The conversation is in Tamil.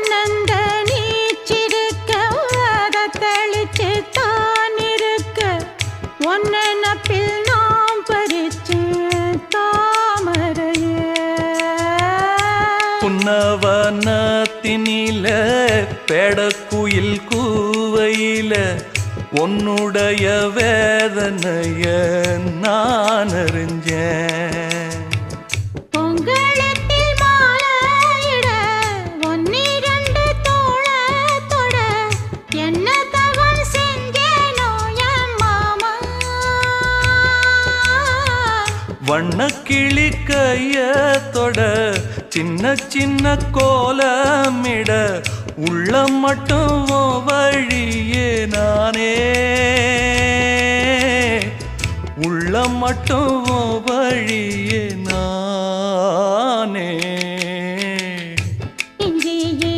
ஆனந்த நீச்சிருக்க அதை தெளிச்சு தான் இருக்க ஒன்ன நப்பில் நாம் பறிச்சு தாமரைய புன்னவனத்தினில பெடக்குயில் கூவையில உன்னுடைய வேதனைய நான் அறிஞ்சேன் பொங்கலத்தில் மாலையிட ஒன்னிரண்டு தோளத்தொட என்ன தவம் செஞ்சேனோ என் மாமா வண்ணக்கிளி கையத்தொட சின்ன சின்ன கோலமிட உள்ளம் மட்டும் வழியே நானே உள்ளம் மட்டும் வழியே நானே